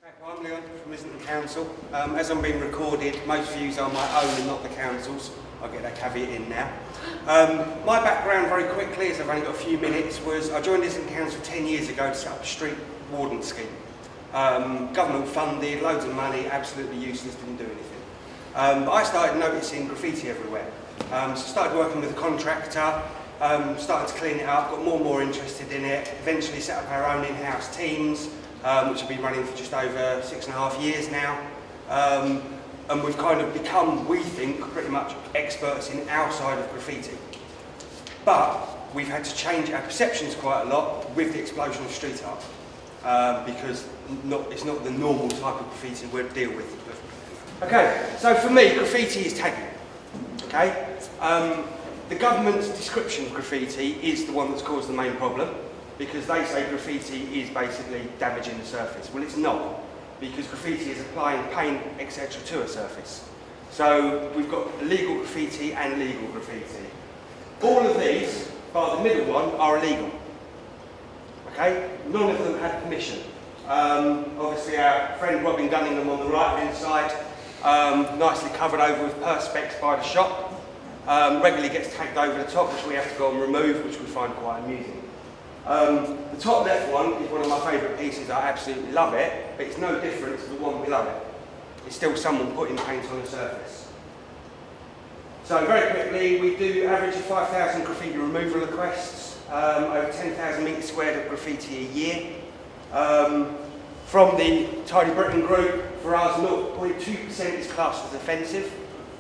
I'm Leon from Islington Council. As I'm being recorded, most views are my own and not the council's. I'll get that caveat in now. My background, very quickly, as I've only got a few minutes, was I joined Islington Council 10 years ago to set up a street warden scheme. Government funded, loads of money, absolutely useless, didn't do anything. But I started noticing graffiti everywhere. So I started working with a contractor, started to clean it up, got more and more interested in it, eventually set up our own in-house teams, which have been running for just over 6.5 years now. And we've kind of become, we think, pretty much experts in our side of graffiti. But we've had to change our perceptions quite a lot with the explosion of street art, because it's not the normal type of graffiti we deal with. Okay, so for me, graffiti is tagging. Okay, the government's description of graffiti is the one that's caused the main problem, because they say graffiti is basically damaging the surface. Well, it's not, because graffiti is applying paint, etc. to a surface. So we've got illegal graffiti and legal graffiti. All of these, bar the middle one, are illegal. Okay, none of them had permission. Obviously our friend Robin Gunningham on the right-hand side, nicely covered over with perspex by the shop, regularly gets tagged over the top, which we have to go and remove, which we find quite amusing. The top left one is one of my favourite pieces. I absolutely love it, but it's no different to the one below it. It's still someone putting paint on the surface. So very quickly, we do average of 5,000 graffiti removal requests, over 10,000 metres squared of graffiti a year. From the Tidy Britain group, for us 0.2% is classed as offensive,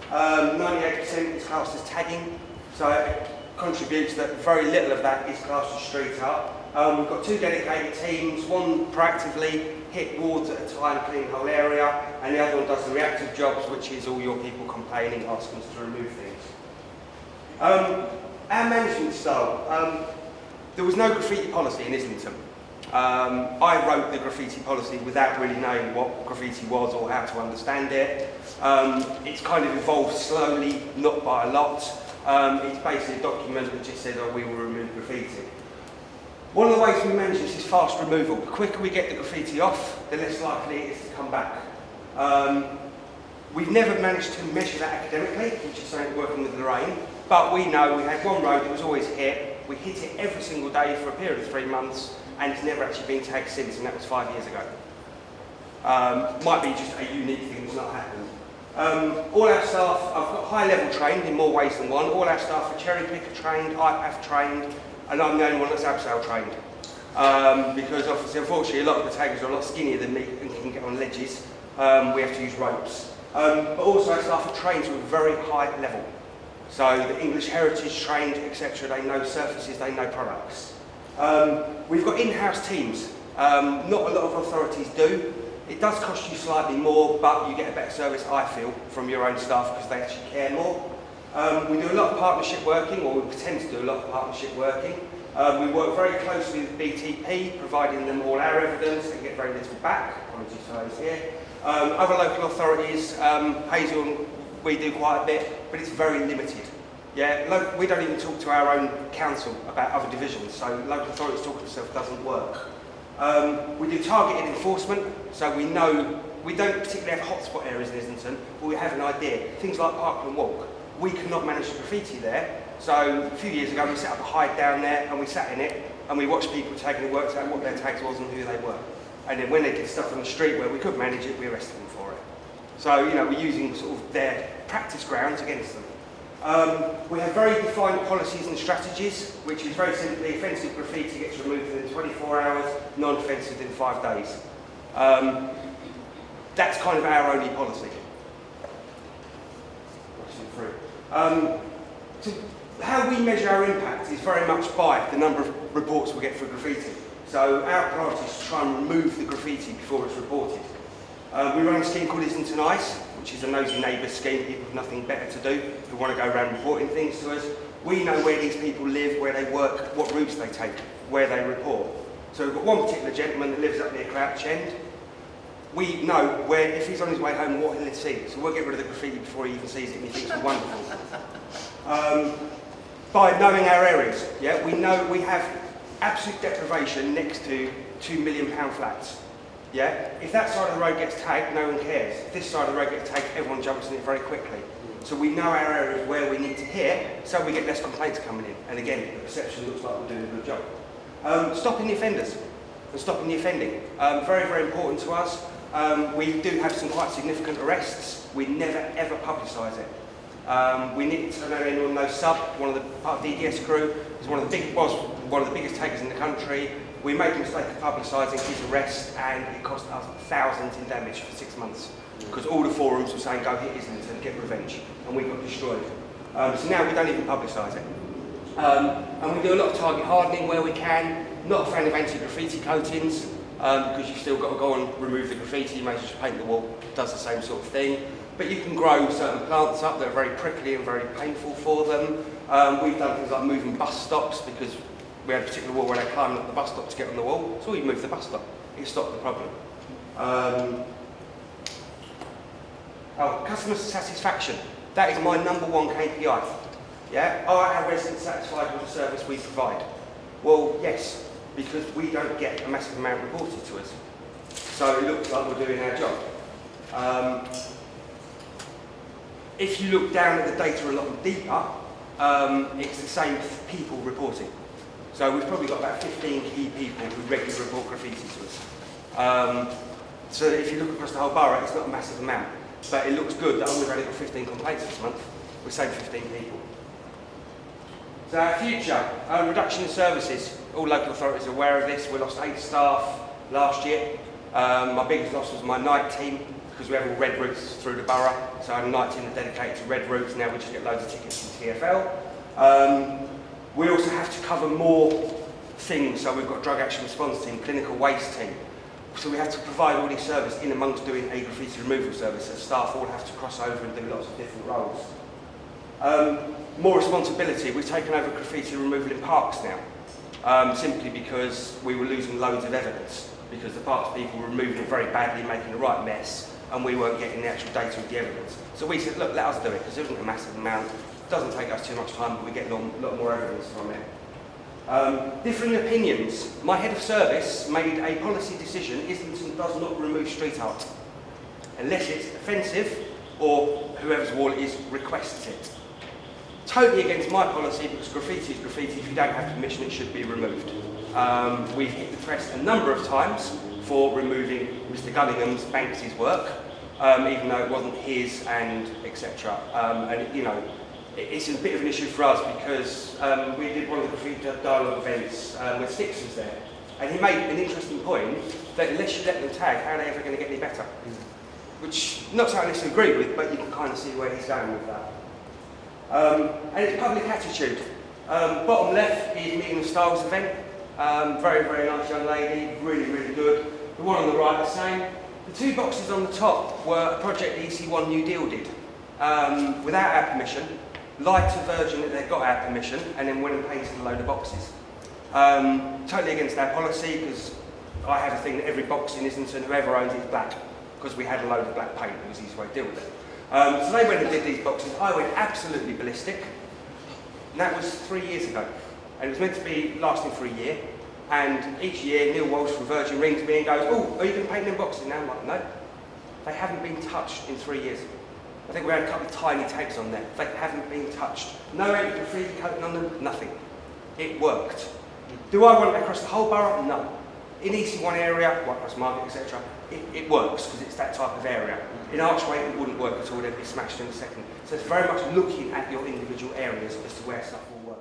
98% is classed as tagging, so it contributes that very little of that is classed as street art. We've got 2 dedicated teams, one proactively hit wards at a time, clean the whole area, and the other one does the reactive jobs, which is all your people complaining, asking us to remove things. Our management style, there was no graffiti policy in Islington. I wrote the graffiti policy without really knowing what graffiti was or how to understand it. It's kind of evolved slowly, not by a lot. It's basically a document that just says, oh, we will remove graffiti. One of the ways we manage this is fast removal. The quicker we get the graffiti off, the less likely it is to come back. We've never managed to measure that academically, which is something we're working with Lorraine, but we know we had one road that was always hit. We hit it every single day for a period of 3 months, and it's never actually been tagged since, and that was 5 years ago. Might be just a unique thing that's not happened. All our staff, I've got high level trained in more ways than one. All our staff are cherry picker trained, IPAF trained, and I'm the only one that's abseil trained. Because obviously, unfortunately, a lot of the taggers are a lot skinnier than me and can get on ledges. We have to use ropes. But also our staff are trained to a very high level. So the English heritage trained, etc. They know surfaces, they know products. We've got in-house teams. Not a lot of authorities do. It does cost you slightly more, but you get a better service, I feel, from your own staff because they actually care more. We do a lot of partnership working, or we pretend to do a lot of partnership working. We work very closely with BTP, providing them all our evidence. They get very little back. Apologies for those here. Other local authorities, Hazel, we do quite a bit, but it's very limited. Yeah, we don't even talk to our own council about other divisions, so local authorities talking to themselves doesn't work. We do targeted enforcement, so we know we don't particularly have hotspot areas in Islington, but we have an idea. Things like Parkland Walk, we cannot manage the graffiti there, so a few years ago we set up a hide down there and we sat in it and we watched people tagging and worked out what their tags was and who they were. And then when they did stuff on the street where we could manage it, we arrested them for it. So, you know, we're using sort of their practice grounds against them. We have very defined policies and strategies, which is very simply offensive graffiti gets removed within 24 hours, non-offensive within 5 days. That's kind of our only policy. So how we measure our impact is very much by the number of reports we get for graffiti. So our priority is to try and remove the graffiti before it's reported. We run a scheme called Islington Ice, which is a nosy neighbours scheme, people with nothing better to do, who want to go around reporting things to us. We know where these people live, where they work, what routes they take, where they report. So we've got one particular gentleman that lives up near Crouch End. We know where, if he's on his way home, what he'll see. So we'll get rid of the graffiti before he even sees it and he thinks it's wonderful. By knowing our areas, yeah, we know we have absolute deprivation next to £2 million flats. Yeah? If that side of the road gets tagged, no one cares. If this side of the road gets tagged, everyone jumps in it very quickly. So we know our areas where we need to hit, so we get less complaints coming in. And again, the perception looks like we're doing a good job. Stopping the offenders and stopping the offending. Very, very important to us. We do have some quite significant arrests. We never, ever publicise it. We need to know anyone knows Sub, one of the part of the DDS crew, was one of the biggest takers in the country. We made the mistake of publicising his arrest, and it cost us thousands in damage for 6 months because all the forums were saying go hit Islington and get revenge, and we got destroyed. So now we don't even publicise it. And we do a lot of target hardening where we can. Not a fan of anti-graffiti coatings because you've still got to go and remove the graffiti. You may just paint the wall, does the same sort of thing. But you can grow certain plants up that are very prickly and very painful for them. We've done things like moving bus stops because we had a particular wall where they climbed up the bus stop to get on the wall. So we moved the bus stop. It stopped the problem. Customer satisfaction. That is my #1 KPI. Yeah? Are our residents satisfied with the service we provide? Well, yes, because we don't get a massive amount reported to us. So it looks like we're doing our job. If you look down at the data a lot deeper, it's the same people reporting. So we've probably got about 15 key people who regularly report graffiti to us. So if you look across the whole borough, it's not a massive amount. But it looks good that we've only got 15 complaints this month. We saved 15 people. So our future, reduction in services. All local authorities are aware of this. We lost 8 staff last year. My biggest loss was my night team because we have all red routes through the borough. So I had a night team dedicated to red routes. Now we just get loads of tickets from TFL. We also have to cover more things. So we've got drug action response team, clinical waste team. So we have to provide all these services in amongst doing a graffiti removal service. So staff all have to cross over and do lots of different roles. More responsibility. We've taken over graffiti removal in parks now, simply because we were losing loads of evidence because the parks people were removing it very badly, making a right mess, and we weren't getting the actual data of the evidence. So we said, look, let us do it because it isn't a massive amount. It doesn't take us too much time, but we get a lot more evidence from it. Differing opinions. My head of service made a policy decision: Islington does not remove street art unless it's offensive or whoever's wall it is requests it. Totally against my policy because graffiti is graffiti. If you don't have permission, it should be removed. We've hit the press a number of times for removing Mr. Gunningham's, Banks's work, even though it wasn't his and etc. And you know, it's a bit of an issue for us because we did one of the graffiti dialogue events with Six was there, and he made an interesting point that unless you let them tag, how are they ever going to get any better? Which, not something I necessarily agree with, but you can kind of see where he's going with that. And it's public attitude. Bottom left is Meeting of Styles event. Very, very nice young lady, really, really good. The one on the right, the same. The 2 boxes on the top were a project EC1 New Deal did, without our permission, lied to Virgin that they got our permission, and then went and painted a load of boxes. Totally against our policy, because I have a thing that every box in Islington, whoever owns it, is black, because we had a load of black paint. It was the easiest way to deal with it. So they went and did these boxes. I went absolutely ballistic. And that was 3 years ago. And it was meant to be lasting for a year. And each year, Neil Walsh from Virgin rings me and goes, oh, are you going to paint them boxes now? I'm like, no. They haven't been touched in 3 years. I think we had a couple of tiny tags on there. They haven't been touched. No anti-graffiti coating on them, nothing. It worked. Do I want it across the whole borough? No. In EC1 area, Whitecross Market, etc., it works because it's that type of area. In Archway, it wouldn't work at all, they'd be smashed in a second. So it's very much looking at your individual areas as to where stuff will work.